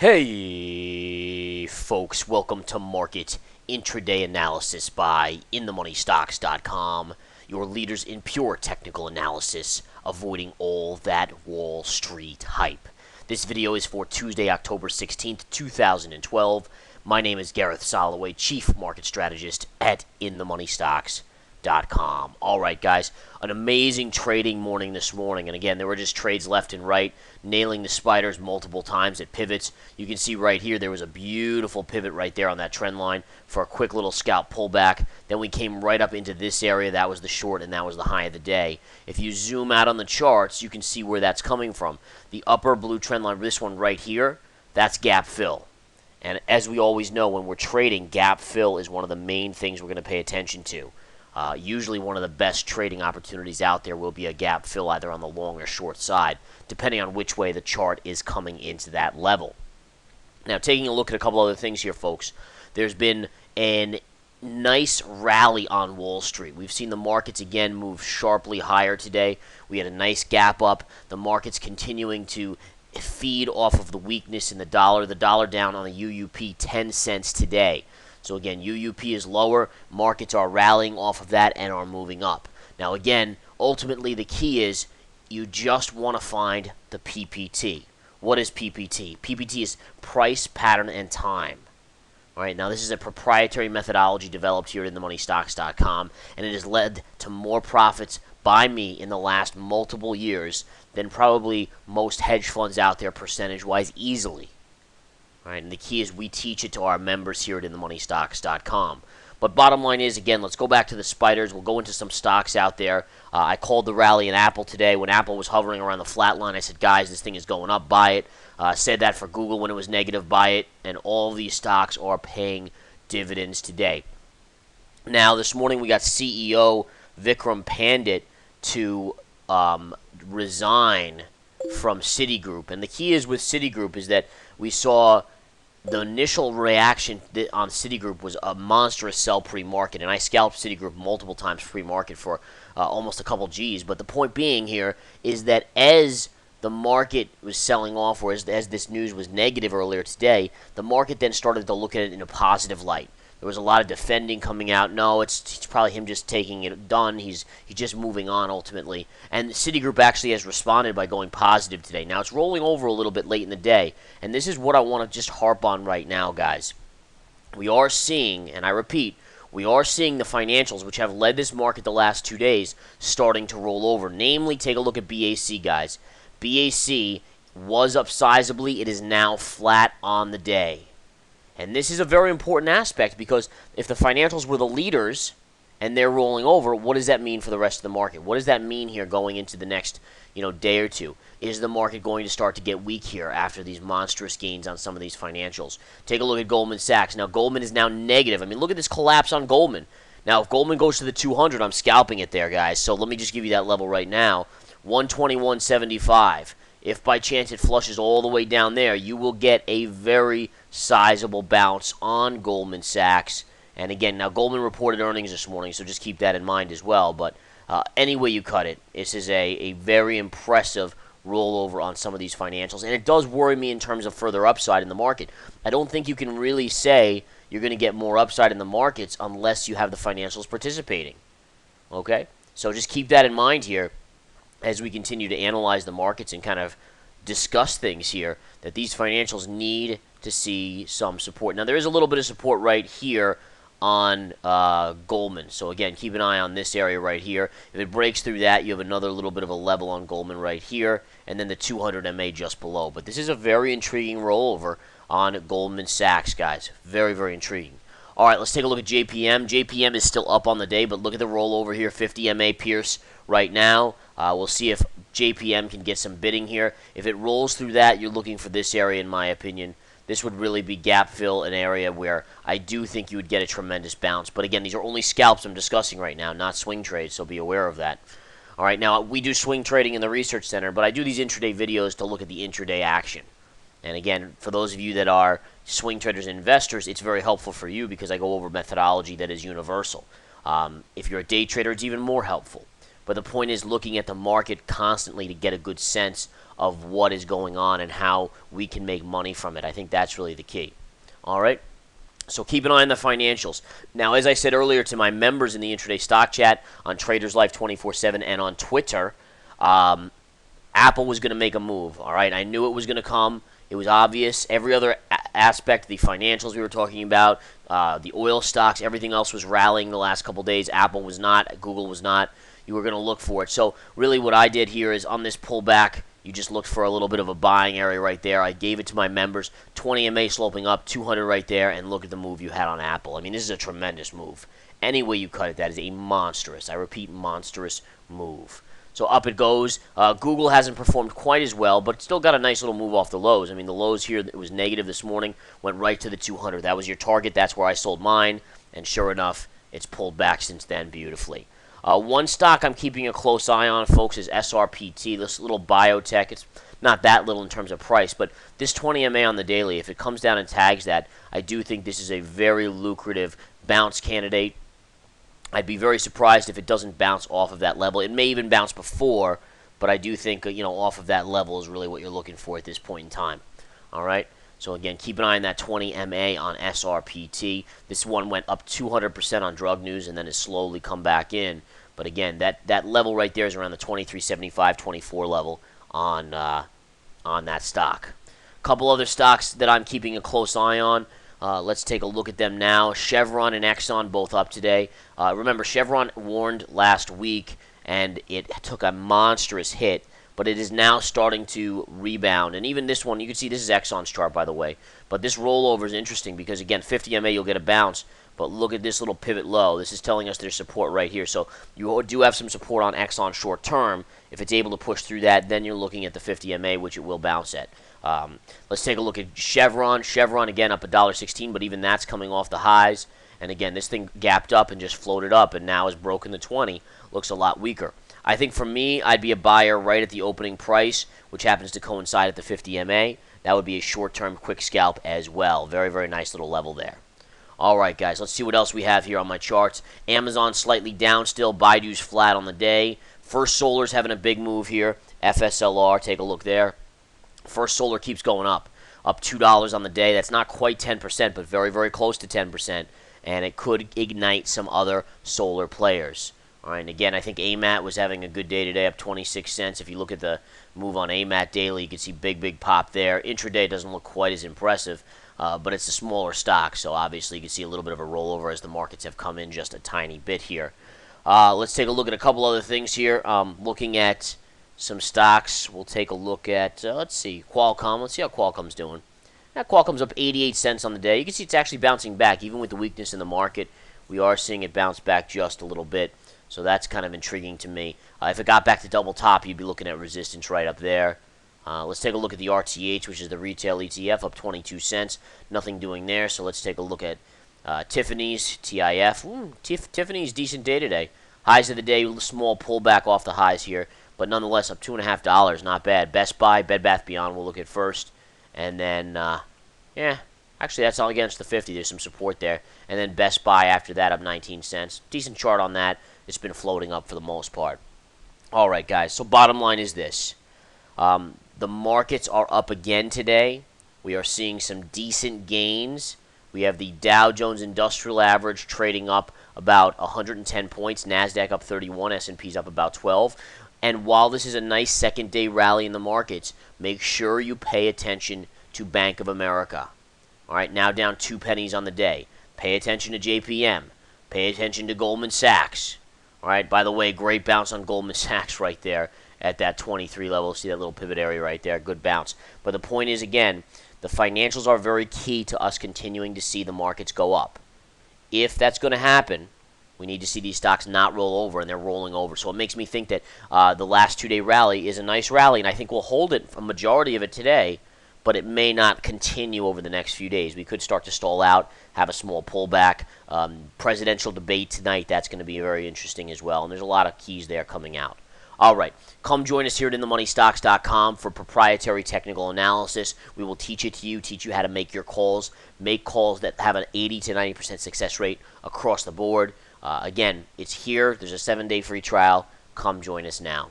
Hey, folks, welcome to Market Intraday Analysis by InTheMoneyStocks.com, your leaders in pure technical analysis, avoiding all that Wall Street hype. This video is for Tuesday, October 16th, 2012. My name is Gareth Soloway, Chief Market Strategist at InTheMoneyStocks.com. All right, guys, an amazing trading morning this morning. And again, there were just trades left and right, nailing the spiders multiple times at pivots. You can see right here, there was a beautiful pivot right there on that trend line for a quick little scalp pullback. Then we came right up into this area. That was the short, and that was the high of the day. If you zoom out on the charts, you can see where that's coming from. The upper blue trend line, this one right here, that's gap fill. And as we always know, when we're trading, gap fill is one of the main things we're going to pay attention to. Usually one of the best trading opportunities out there will be a gap fill either on the long or short side, depending on which way the chart is coming into that level. Now, taking a look at a couple other things here, folks, there's been a nice rally on Wall Street. We've seen the markets again move sharply higher today. We had a nice gap up. The market's continuing to feed off of the weakness in the dollar. The dollar down on the UUP 10 cents today. So again, UUP is lower, markets are rallying off of that and are moving up. Now again, ultimately the key is you just want to find the PPT. What is PPT? PPT is price, pattern, and time. All right, now this is a proprietary methodology developed here in TheMoneyStocks.com, and it has led to more profits by me in the last multiple years than probably most hedge funds out there percentage-wise easily. All right, and the key is we teach it to our members here at InTheMoneyStocks.com. But bottom line is, again, let's go back to the spiders. We'll go into some stocks out there. I called the rally in Apple today. When Apple was hovering around the flat line, I said, guys, this thing is going up, buy it. Said that for Google when it was negative, buy it. And all these stocks are paying dividends today. Now, this morning we got CEO Vikram Pandit to resign from Citigroup. And the key is with Citigroup is that we saw the initial reaction on Citigroup was a monstrous sell pre-market, and I scalped Citigroup multiple times pre-market for almost a couple G's. But the point being here is that as the market was selling off, or as this news was negative earlier today, the market then started to look at it in a positive light. There was a lot of defending coming out. No, it's probably him just taking it done. He's just moving on ultimately. And Citigroup actually has responded by going positive today. Now, it's rolling over a little bit late in the day. And this is what I want to just harp on right now, guys. We are seeing, and I repeat, we are seeing the financials, which have led this market the last 2 days, starting to roll over. Namely, take a look at BAC, guys. BAC was up sizably. It is now flat on the day. And this is a very important aspect because if the financials were the leaders and they're rolling over, what does that mean for the rest of the market? What does that mean here going into the next day or two? Is the market going to start to get weak here after these monstrous gains on some of these financials? Take a look at Goldman Sachs. Now, Goldman is now negative. I mean, look at this collapse on Goldman. Now, if Goldman goes to the 200, I'm scalping it there, guys. So let me just give you that level right now, 121.75. If by chance it flushes all the way down there, you will get a very sizable bounce on Goldman Sachs. And again, now Goldman reported earnings this morning, so just keep that in mind as well. But any way you cut it, this is a very impressive rollover on some of these financials. And it does worry me in terms of further upside in the market. I don't think you can really say you're going to get more upside in the markets unless you have the financials participating. Okay? So just keep that in mind here as we continue to analyze the markets and kind of discuss things here, that these financials need to see some support. Now, there is a little bit of support right here on Goldman. So, again, keep an eye on this area right here. If it breaks through that, you have another little bit of a level on Goldman right here, and then the 200 MA just below. But this is a very intriguing rollover on Goldman Sachs, guys. Very, very intriguing. All right, let's take a look at JPM. JPM is still up on the day, but look at the rollover here, 50 MA Pierce right now. We'll see if JPM can get some bidding here. If it rolls through that, you're looking for this area, in my opinion. This would really be gap fill, an area where I do think you would get a tremendous bounce. But again, these are only scalps I'm discussing right now, not swing trades, so be aware of that. All right, now we do swing trading in the Research Center, but I do these intraday videos to look at the intraday action. And again, for those of you that are swing traders and investors, it's very helpful for you because I go over methodology that is universal. If you're a day trader, it's even more helpful. But the point is looking at the market constantly to get a good sense of what is going on and how we can make money from it. I think that's really the key. All right? So keep an eye on the financials. Now, as I said earlier to my members in the intraday stock chat on Traders Life 24/7 and on Twitter, Apple was going to make a move. All right, I knew it was going to come. It was obvious. Every other aspect, the financials we were talking about, the oil stocks, everything else was rallying the last couple days. Apple was not. Google was not. You were going to look for it. So really what I did here is on this pullback, you just looked for a little bit of a buying area right there. I gave it to my members. 20 MA sloping up, 200 right there, and look at the move you had on Apple. I mean, this is a tremendous move. Any way you cut it, that is a monstrous, I repeat, monstrous move. So up it goes. Google hasn't performed quite as well, but still got a nice little move off the lows. I mean, the lows here, it was negative this morning, went right to the 200. That was your target. That's where I sold mine, and sure enough, it's pulled back since then beautifully. One stock I'm keeping a close eye on, folks, is SRPT, this little biotech. It's not that little in terms of price, but this 20 MA on the daily, if it comes down and tags that, I do think this is a very lucrative bounce candidate. I'd be very surprised if it doesn't bounce off of that level. It may even bounce before, but I do think off of that level is really what you're looking for at this point in time. All right. So again, keep an eye on that 20 MA on SRPT. This one went up 200% on Drug News and then has slowly come back in. But again, that level right there is around the 23.75, 24 level on that stock. A couple other stocks that I'm keeping a close eye on. Let's take a look at them now. Chevron and Exxon both up today. Remember, Chevron warned last week, and it took a monstrous hit, but it is now starting to rebound. And even this one, you can see this is Exxon's chart, by the way. But this rollover is interesting because, again, 50 MA, you'll get a bounce. But look at this little pivot low. This is telling us there's support right here. So you do have some support on Exxon short term. If it's able to push through that, then you're looking at the 50 MA, which it will bounce at. Let's take a look at Chevron. Chevron, again, up $1.16, but even that's coming off the highs. And again, this thing gapped up and just floated up and now has broken the 20. Looks a lot weaker. I think for me, I'd be a buyer right at the opening price, which happens to coincide at the 50 MA. That would be a short-term quick scalp as well. Very, very nice little level there. All right, guys, let's see what else we have here on my charts. Amazon slightly down still. Baidu's flat on the day. First Solar's having a big move here. FSLR, take a look there. First Solar keeps going up $2 on the day. That's not quite 10%, but very, very close to 10%. And it could ignite some other solar players. All right, and again, I think AMAT was having a good day today, up 26 cents. If you look at the move on AMAT daily, you can see big pop there. Intraday doesn't look quite as impressive, but it's a smaller stock, so obviously you can see a little bit of a rollover as the markets have come in just a tiny bit here. Let's take a look at a couple other things here. Looking at some stocks, we'll take a look at, let's see, Qualcomm. Let's see how Qualcomm's doing. Now, Qualcomm's up 88 cents on the day. You can see it's actually bouncing back, even with the weakness in the market. We are seeing it bounce back just a little bit. So that's kind of intriguing to me. If it got back to double top, you'd be looking at resistance right up there. Let's take a look at the RTH, which is the retail ETF, up 22 cents. Nothing doing there, so let's take a look at Tiffany's, TIF. Tiffany's decent day today. Highs of the day, small pullback off the highs here, but nonetheless up $2.50, not bad. Best Buy, Bed Bath Beyond, we'll look at first. And then, actually that's all against the 50. There's some support there. And then Best Buy after that, up 19 cents. Decent chart on that. It's been floating up for the most part. All right, guys. So bottom line is this. The markets are up again today. We are seeing some decent gains. We have the Dow Jones Industrial Average trading up about 110 points. NASDAQ up 31. S&P's up about 12. And while this is a nice second-day rally in the markets, make sure you pay attention to Bank of America. All right, now down 2 pennies on the day. Pay attention to JPM. Pay attention to Goldman Sachs. All right, by the way, great bounce on Goldman Sachs right there at that 23 level. See that little pivot area right there? Good bounce. But the point is, again, the financials are very key to us continuing to see the markets go up. If that's going to happen, we need to see these stocks not roll over, and they're rolling over. So it makes me think that the last 2-day rally is a nice rally, and I think we'll hold it, a majority of it today, but it may not continue over the next few days. We could start to stall out, have a small pullback. Presidential debate tonight, that's going to be very interesting as well, and there's a lot of keys there coming out. All right, come join us here at InTheMoneyStocks.com for proprietary technical analysis. We will teach it to you, teach you how to make your calls, make calls that have an 80 to 90% success rate across the board. Again, it's here. There's a 7-day free trial. Come join us now.